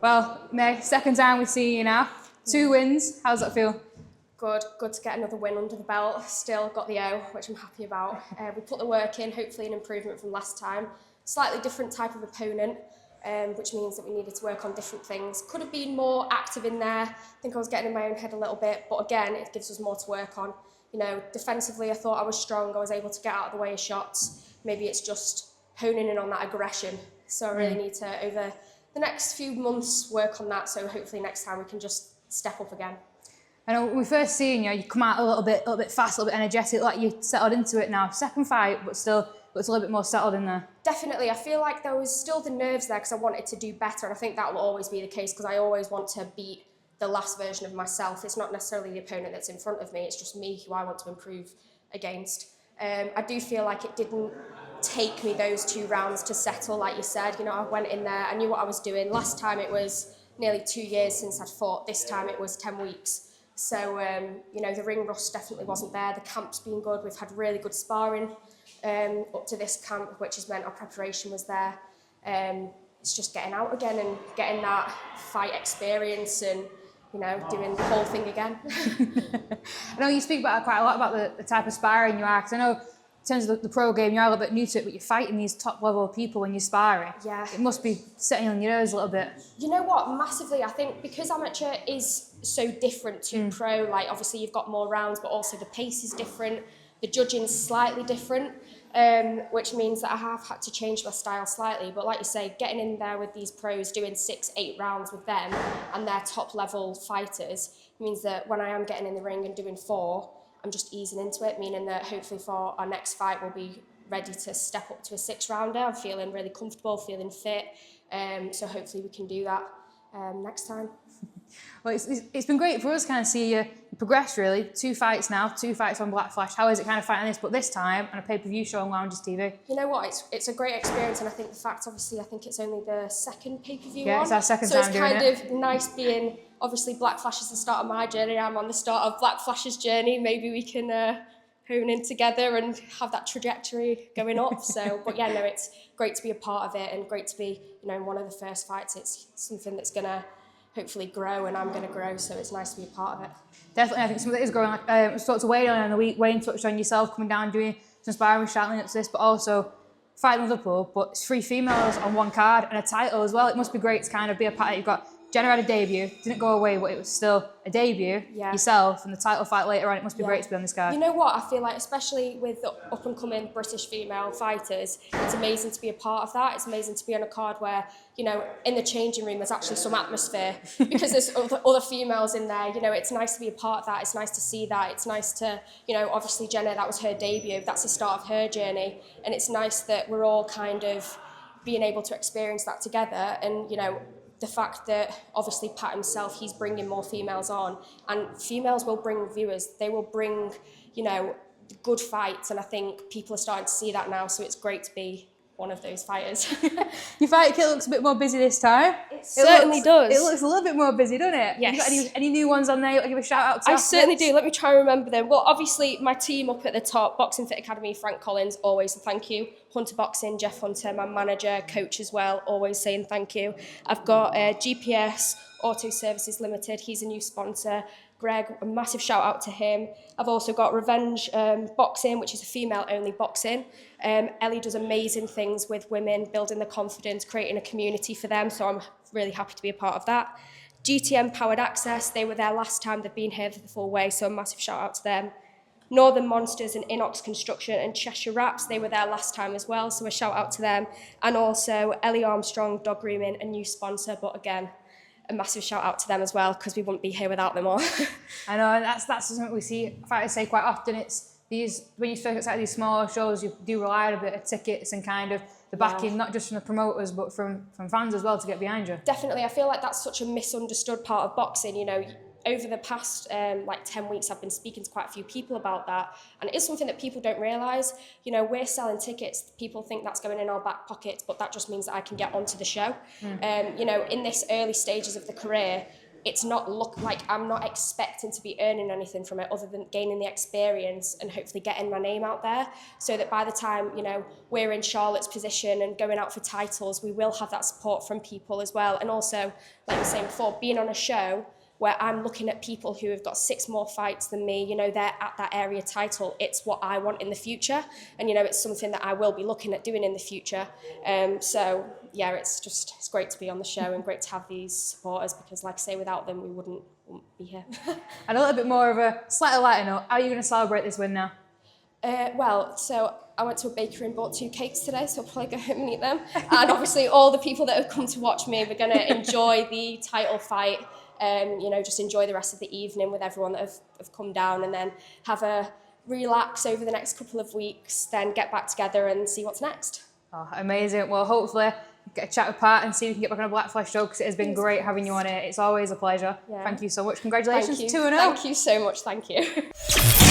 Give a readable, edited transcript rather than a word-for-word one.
Well, Mae, second time we see you now. 2 wins. How does that feel? Good to get another win under the belt. Still got the O, which I'm happy about. We put the work in, hopefully an improvement from last time. Slightly different type of opponent, which means that we needed to work on different things. Could have been more active in there. I think I was getting in my own head a little bit, but again, it gives us more to work on. You know, defensively, I thought I was strong. I was able to get out of the way of shots. Maybe it's just honing in on that aggression. So I really need to, over the next few months, work on that. So hopefully next time we can just step up again. I know when we first seen you, you come out a little bit fast, a little bit energetic, like you settled into it now. Second fight, but still, it's a little bit more settled in there. Definitely. I feel like there was still the nerves there because I wanted to do better. And I think that will always be the case because I always want to beat the last version of myself. It's not necessarily the opponent that's in front of me. It's just me who I want to improve against. I do feel like it didn't take me those 2 rounds to settle, like you said. You know, I went in there, I knew what I was doing. Last time it was nearly 2 years since I'd fought. This time it was 10 weeks. So, you know, the ring rust definitely wasn't there. The camp's been good. We've had really good sparring up to this camp, which has meant our preparation was there. It's just getting out again and getting that fight experience and, you know, doing the whole thing again. I know you speak about quite a lot about the type of sparring you are, because I know in terms of the pro game, you're a little bit new to it, but you're fighting these top level people when you're sparring. Yeah. It must be setting on your nerves a little bit. You know what, massively. I think because amateur is so different to pro, like obviously you've got more rounds, but also the pace is different, the judging's slightly different, which means that I have had to change my style slightly. But like you say, getting in there with these pros, doing 6-8 rounds with them and their top level fighters means that when I am getting in the ring and doing 4, I'm just easing into it, meaning that hopefully for our next fight we'll be ready to step up to a 6-rounder. I'm feeling really comfortable, feeling fit, so hopefully we can do that next time. Well, it's been great for us to kind of see you progress, really. 2 fights now, 2 fights on Black Flash. How is it kind of fighting this, but this time on a pay-per-view show on Lounges TV? You know what, it's a great experience, and I think the fact, obviously, I think it's only the 2nd pay-per-view Yeah, on. it's our second time doing it. So it's kind of nice being, obviously Black Flash is the start of my journey, I'm on the start of Black Flash's journey. Maybe we can hone in together and have that trajectory going up. So, but yeah, no, it's great to be a part of it and great to be, you know, in one of the first fights. It's something that's going to hopefully grow, and I'm going to grow, so it's nice to be a part of it. Definitely, I think something that is growing. I spoke to Wayne earlier in the week. Wayne touched on yourself coming down, doing some sparring, shouting up to this, but also fighting Liverpool, but it's 3 females on 1 card and a title as well. It must be great to kind of be a part of it. You've got Jenna had a debut, didn't go away, but it was still a debut, yourself, and the title fight later on. It must be great to be on this card. You know what, I feel like, especially with the up-and-coming British female fighters, it's amazing to be a part of that. It's amazing to be on a card where, you know, in the changing room there's actually some atmosphere because there's other females in there. You know, it's nice to be a part of that. It's nice to see that. It's nice to, you know, obviously Jenna, that was her debut. That's the start of her journey. And it's nice that we're all kind of being able to experience that together. And, you know, the fact that obviously Pat himself, he's bringing more females on, and females will bring viewers. They will bring, you know, good fights, and I think people are starting to see that now, so it's great to be one of those fighters. Your fight kit looks a bit more busy this time. It certainly does. It looks a little bit more busy, doesn't it? Yes. Have you got any new ones on there you want to give a shout out to? I certainly do. Let me try and remember them. Well, obviously, my team up at the top, Boxing Fit Academy, Frank Collins, always a thank you. Hunter Boxing, Jeff Hunter, my manager, coach as well, always saying thank you. I've got GPS Auto Services Limited, he's a new sponsor. Greg, a massive shout out to him. I've also got Revenge Boxing, which is a female-only boxing. Ellie does amazing things with women, building the confidence, creating a community for them, so I'm really happy to be a part of that. GTM Powered Access, they were there last time, they've been here for the full way, so a massive shout out to them. Northern Monsters and Inox Construction and Cheshire Wraps, they were there last time as well, so a shout out to them. And also Ellie Armstrong Dog Grooming, a new sponsor, but again, a massive shout out to them as well, because we wouldn't be here without them all. I know, and that's something we see fighters say quite often. It's these, when you first get these smaller shows, you do rely on a bit of tickets and kind of the backing, not just from the promoters, but from fans as well to get behind you. Definitely, I feel like that's such a misunderstood part of boxing. You know, over the past like 10 weeks, I've been speaking to quite a few people about that, and it is something that people don't realise. You know, we're selling tickets, people think that's going in our back pockets, but that just means that I can get onto the show. You know, in this early stages of the career, it's not like I'm not expecting to be earning anything from it other than gaining the experience and hopefully getting my name out there, so that by the time, you know, we're in Charlotte's position and going out for titles, we will have that support from people as well. And also, like I was saying before, being on a show where I'm looking at people who have got 6 more fights than me, you know, they're at that area title. It's what I want in the future. And, you know, it's something that I will be looking at doing in the future. So, yeah, it's great to be on the show and great to have these supporters, because, like I say, without them, we wouldn't be here. And a little bit more of a slightly lighter note, how are you going to celebrate this win now? Well, so I went to a bakery and bought 2 cakes today, so I'll probably go home and eat them. And obviously all the people that have come to watch me, we're going to enjoy the title fight. You know, just enjoy the rest of the evening with everyone that have come down, and then have a relax over the next couple of weeks, then get back together and see what's next. Oh, amazing. Well, hopefully get a chat with Pat and see if we can get back on a Blackflash show, because it has been great having you on it. It's always a pleasure. Yeah. Thank you so much. Congratulations. Thank you. 2-0. Thank you so much. Thank you.